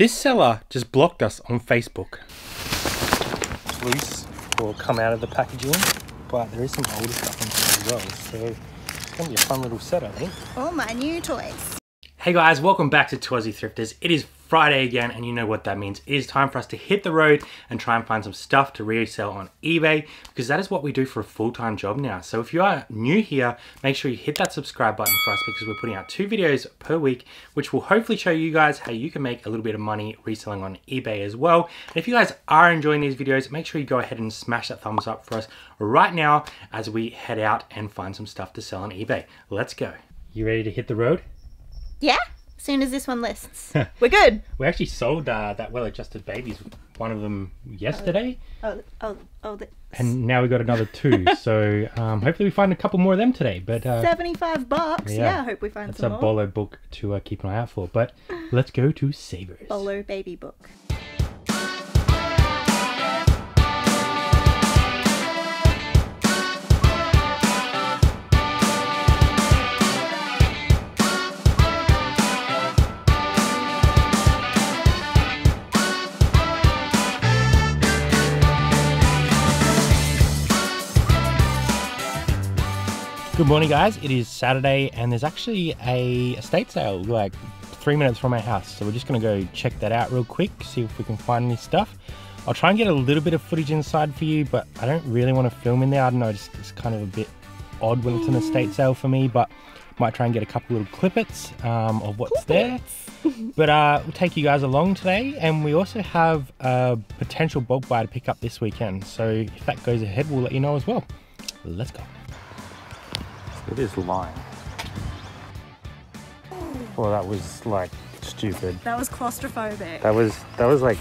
This seller just blocked us on Facebook. It's loose or come out of the packaging, but there is some older stuff in here as well, so it's gonna be a fun little set, I think. All my new toys. Hey guys, welcome back to To Aussie Thrifters. It is Friday again, and you know what that means. It is time for us to hit the road and try and find some stuff to resell on eBay, because that is what we do for a full-time job now. So if you are new here, make sure you hit that subscribe button for us, because we're putting out 2 videos per week, which will hopefully show you guys how you can make a little bit of money reselling on eBay as well. And if you guys are enjoying these videos, make sure you go ahead and smash that thumbs up for us right now as we head out and find some stuff to sell on eBay. Let's go. You ready to hit the road? Yeah, as soon as this one lists. We're good. We actually sold that Well-Adjusted Babies, one of them yesterday. And now we got another 2. So hopefully we find a couple more of them today. But $75. Yeah, I hope we find some more. That's a Bolo book to keep an eye out for. But let's go to Savers. Bolo baby book. Good morning guys, it is Saturday and there's actually a estate sale like 3 minutes from my house. So we're just gonna go check that out real quick, see if we can find any stuff. I'll try and get a little bit of footage inside for you, but I don't really want to film in there. I don't know, it's kind of a bit odd when it's an estate sale for me, but might try and get a couple little clippets of what's there. But we'll take you guys along today, and we also have a potential bulk buy to pick up this weekend. So if that goes ahead, we'll let you know as well. Let's go. It is lime. Well, that was like stupid. That was claustrophobic. That was like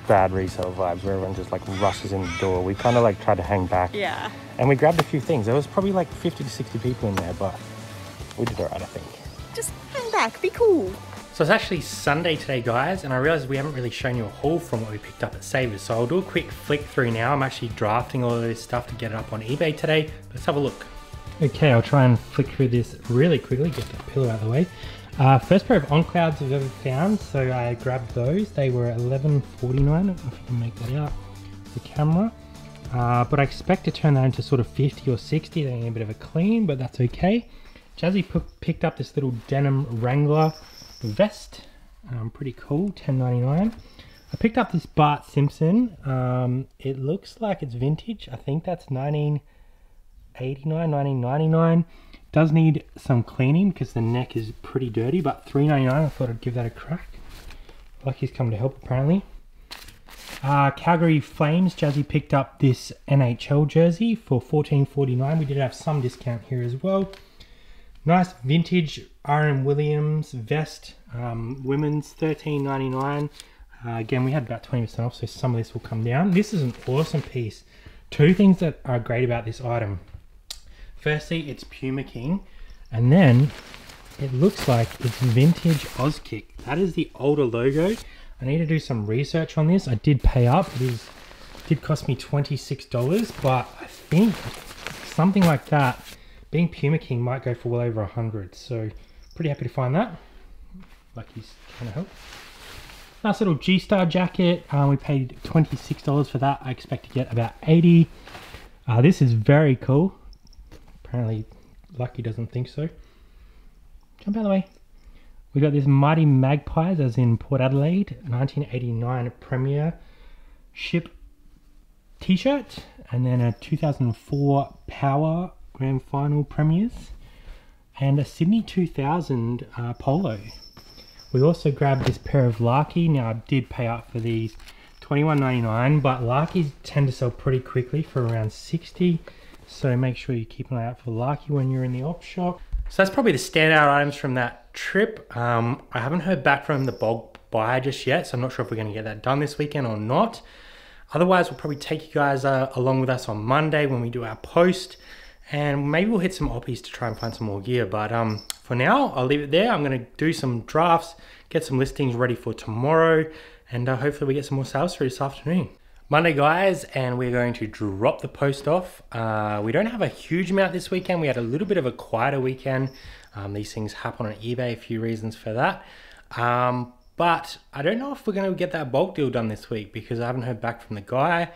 bad resale vibes where everyone just like rushes in the door. We kind of like tried to hang back. Yeah. And we grabbed a few things. There was probably like 50 to 60 people in there, but we did alright, I think. Just hang back, be cool. So it's actually Sunday today, guys, and I realized we haven't really shown you a haul from what we picked up at Savers. So I'll do a quick flick through now. I'm actually drafting all of this stuff to get it up on eBay today. Let's have a look. Okay, I'll try and flick through this really quickly, get that pillow out of the way. First pair of OnClouds I've ever found, so I grabbed those. They were $11.49, I don't know if you can make that out, the camera. But I expect to turn that into sort of 50 or 60, they need a bit of a clean, but that's okay. Jazzy picked up this little denim Wrangler vest, pretty cool, $10.99. I picked up this Bart Simpson, it looks like it's vintage, I think that's 1999. Does need some cleaning because the neck is pretty dirty, but $3.99, I thought I'd give that a crack. Lucky's come to help apparently. Calgary Flames, Jazzy picked up this NHL jersey for $14.49. We did have some discount here as well. Nice vintage R.M. Williams vest, women's $13.99. Again, we had about 20% off, so some of this will come down. This is an awesome piece. 2 things that are great about this item. Firstly, it's Puma King, and then it looks like it's vintage Auskick. That is the older logo. I need to do some research on this. I did pay up. It did cost me $26, but I think something like that, being Puma King, might go for well over 100. So pretty happy to find that. Lucky's trying to help. Nice little G-Star jacket. We paid $26 for that. I expect to get about 80. This is very cool. Apparently Lucky doesn't think so. Jump out of the way. We got this Mighty Magpies, as in Port Adelaide, 1989 Premiership t-shirt, and then a 2004 Power Grand Final Premiers, and a Sydney 2000 polo. We also grabbed this pair of Larky. Now I did pay up for these $21.99, but Larkies tend to sell pretty quickly for around $60. So make sure you keep an eye out for Larky when you're in the op shop. So that's probably the standout items from that trip. I haven't heard back from the bulk buyer just yet, so I'm not sure if we're going to get that done this weekend or not. Otherwise, we'll probably take you guys along with us on Monday when we do our post, and maybe we'll hit some oppies to try and find some more gear. But for now, I'll leave it there. I'm going to do some drafts, get some listings ready for tomorrow, and hopefully we get some more sales through this afternoon. Monday, guys, and we're going to drop the post off. We don't have a huge amount this weekend. We had a little bit of a quieter weekend. These things happen on eBay, a few reasons for that. But I don't know if we're going to get that bulk deal done this week because I haven't heard back from the guy.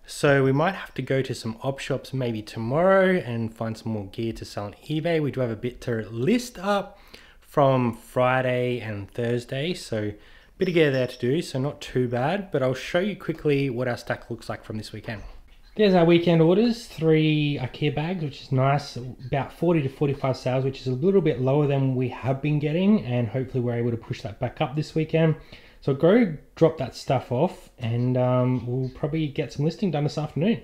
So we might have to go to some op shops maybe tomorrow and find some more gear to sell on eBay. We do have a bit to list up from Friday and Thursday, so a bit of gear there to do, so not too bad. But I'll show you quickly what our stack looks like from this weekend. There's our weekend orders, 3 IKEA bags, which is nice, about 40 to 45 sales, which is a little bit lower than we have been getting, and hopefully we're able to push that back up this weekend. So go drop that stuff off, and we'll probably get some listing done this afternoon.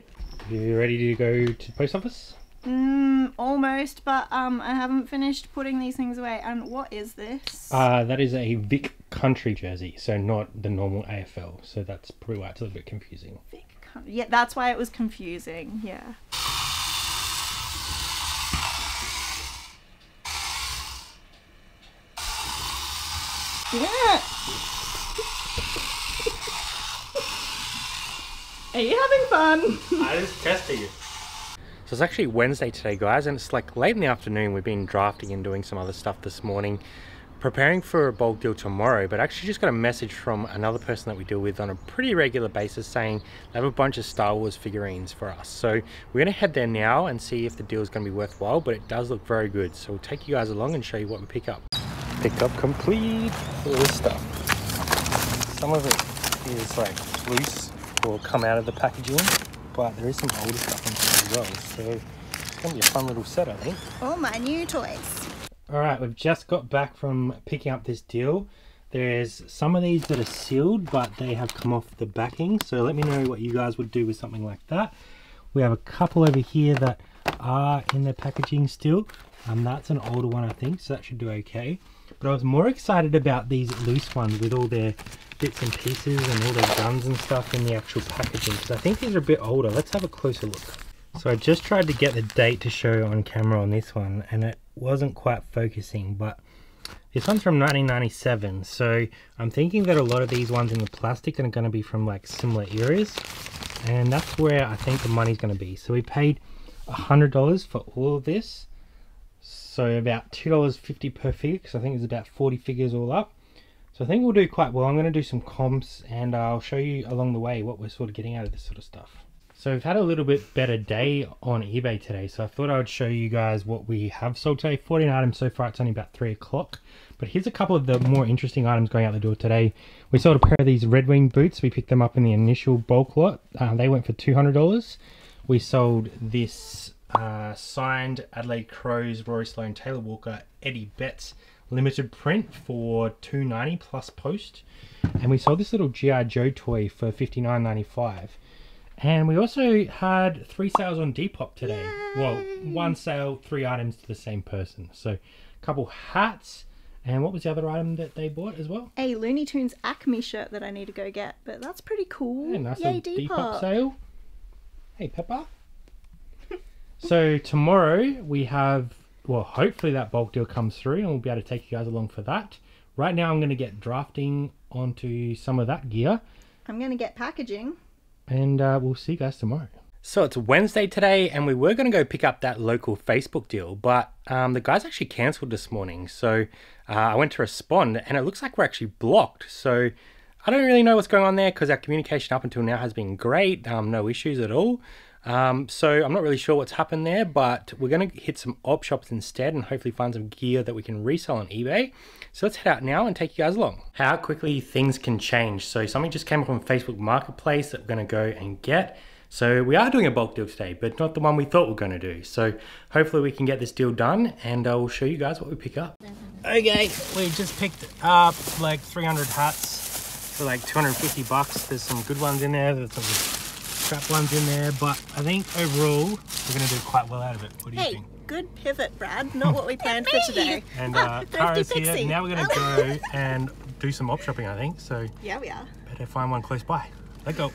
You ready to go to the post office? Almost, but I haven't finished putting these things away. And what is this? That is a Vic Country jersey, so not the normal AFL. So that's probably why it's a little bit confusing. Yeah, that's why it was confusing. Yeah. Yeah. Are you having fun? I just testing it. So it's actually Wednesday today, guys, and it's like late in the afternoon. We've been drafting and doing some other stuff this morning, preparing for a bulk deal tomorrow, but actually just got a message from another person that we deal with on a pretty regular basis saying they have a bunch of Star Wars figurines for us. So we're going to head there now and see if the deal is going to be worthwhile, but it does look very good. So we'll take you guys along and show you what we pick up. Pick up complete. All this stuff. Some of it is like loose or come out of the packaging, but there is some older stuff in here as well. So it's going to be a fun little set, I think. All my new toys. Alright, we've just got back from picking up this deal. There's some of these that are sealed, but they have come off the backing. So let me know what you guys would do with something like that. We have a couple over here that are in the packaging still. That's an older one, I think, so that should do okay. But I was more excited about these loose ones with all their bits and pieces and all their guns and stuff in the actual packaging, because I think these are a bit older. Let's have a closer look. So I just tried to get the date to show on camera on this one, and it wasn't quite focusing, but this one's from 1997, so I'm thinking that a lot of these ones in the plastic are going to be from like similar eras, and that's where I think the money's going to be. So we paid $100 for all of this, so about $2.50 per figure, because I think there's about 40 figures all up. So I think we'll do quite well. I'm going to do some comps, and I'll show you along the way what we're sort of getting out of this sort of stuff. So we've had a little bit better day on eBay today, so I thought I would show you guys what we have sold today. 14 items so far. It's only about 3 o'clock, but here's a couple of the more interesting items going out the door today. We sold a pair of these Red Wing boots. We picked them up in the initial bulk lot. They went for $200. We sold this signed Adelaide Crows Rory Sloane Taylor Walker Eddie Betts limited print for $2.90 plus post, and we sold this little G.I. Joe toy for $59.95. And we also had 3 sales on Depop today. Yay! Well, 1 sale, 3 items to the same person. So a couple hats, and what was the other item that they bought as well? A Looney Tunes Acme shirt that I need to go get, but that's pretty cool. Yeah, nice. Yay, Depop sale. Hey, Pepper. So tomorrow we have, well, hopefully that bulk deal comes through and we'll be able to take you guys along for that. Right now I'm going to get drafting onto some of that gear. I'm going to get packaging. And we'll see you guys tomorrow. So it's Wednesday today, and we were going to go pick up that local Facebook deal, but the guys actually cancelled this morning. So I went to respond, and it looks like we're actually blocked. So I don't really know what's going on there, because our communication up until now has been great. No issues at all. So I'm not really sure what's happened there, but we're going to hit some op shops instead and hopefully find some gear that we can resell on eBay. So let's head out now and take you guys along. How quickly things can change. So something just came up on Facebook Marketplace that we're going to go and get. So we are doing a bulk deal today, but not the one we thought we were going to do. So hopefully we can get this deal done, and I'll show you guys what we pick up. Okay, we just picked up like 300 hats for like 250 bucks. There's some good ones in there. There's some crap ones in there, but I think overall we're going to do quite well out of it. What do you think? Good pivot, Brad. Not what we planned for today. And Kara's here. Now we're going to go and do some op shopping, I think. So yeah, we are. Better find one close by. Let's go.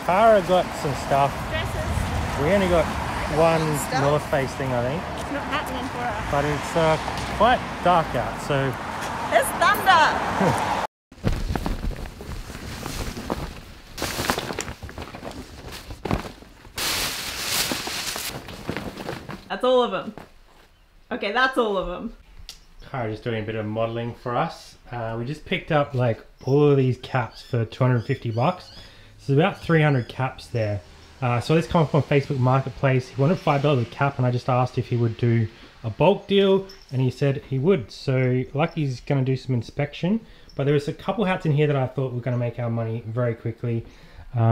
Kara got some stuff. Dresses. We only got one North Face thing, I think. It's not happening for us. But it's quite dark out, so... There's thunder! all of them. Okay, that's all of them. Kara just doing a bit of modeling for us. We just picked up like all of these caps for 250 bucks. So there's about 300 caps there. So this comes from Facebook Marketplace. He wanted $5 a cap, and I just asked if he would do a bulk deal, and he said he would. So Lucky's going to do some inspection, but there was a couple hats in here that I thought were going to make our money very quickly.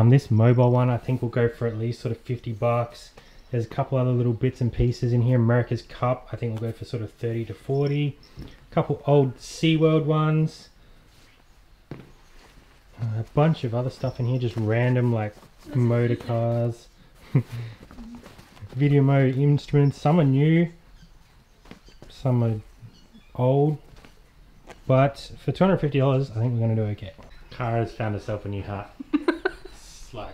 This mobile one I think will go for at least sort of 50 bucks. There's a couple other little bits and pieces in here. America's Cup I think will go for sort of 30 to 40. A couple old SeaWorld ones. A bunch of other stuff in here, just random like motor cars. Video mode instruments. Some are new, some are old, but for $250 I think we're going to do okay. Kara's found herself a new hat. It's like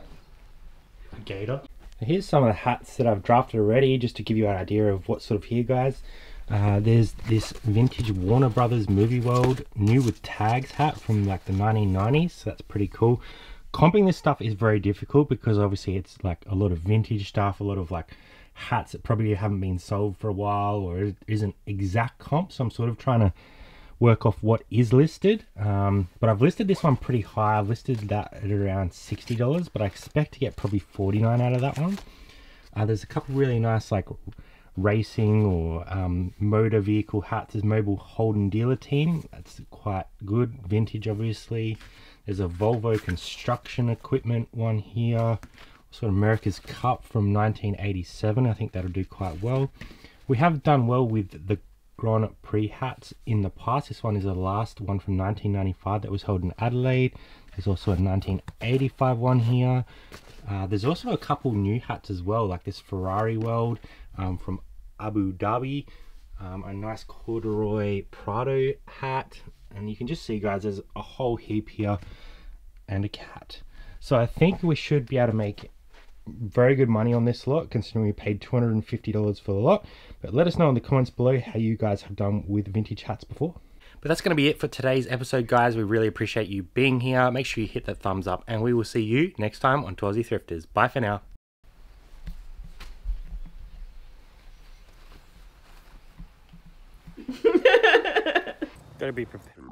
a gator. Here's some of the hats that I've drafted already, just to give you an idea of what sort of here, guys. There's this vintage Warner Brothers Movie World new with tags hat from like the 1990s, so that's pretty cool. Comping this stuff is very difficult because obviously it's like a lot of vintage stuff, a lot of like hats that probably haven't been sold for a while or isn't exact comp, so I'm sort of trying to work off what is listed. But I've listed this one pretty high. I've listed that at around $60, but I expect to get probably 49 out of that one. There's a couple really nice like racing or motor vehicle hats. There's Mobile Holden Dealer Team, that's quite good, vintage obviously. There's a Volvo construction equipment one here, sort of America's Cup from 1987. I think that'll do quite well. We have done well with the Grand Prix hats in the past. This one is the last one from 1995 that was held in Adelaide. There's also a 1985 one here. There's also a couple new hats as well, like this Ferrari World from Abu Dhabi, a nice corduroy Prado hat, and you can just see, guys, there's a whole heap here and a cat. So I think we should be able to make very good money on this lot, considering we paid $250 for the lot. But let us know in the comments below how you guys have done with vintage hats before. But that's going to be it for today's episode, guys. We really appreciate you being here. Make sure you hit that thumbs up, and we will see you next time on 2 Aussie Thrifters. Bye for now. Gotta be prepared.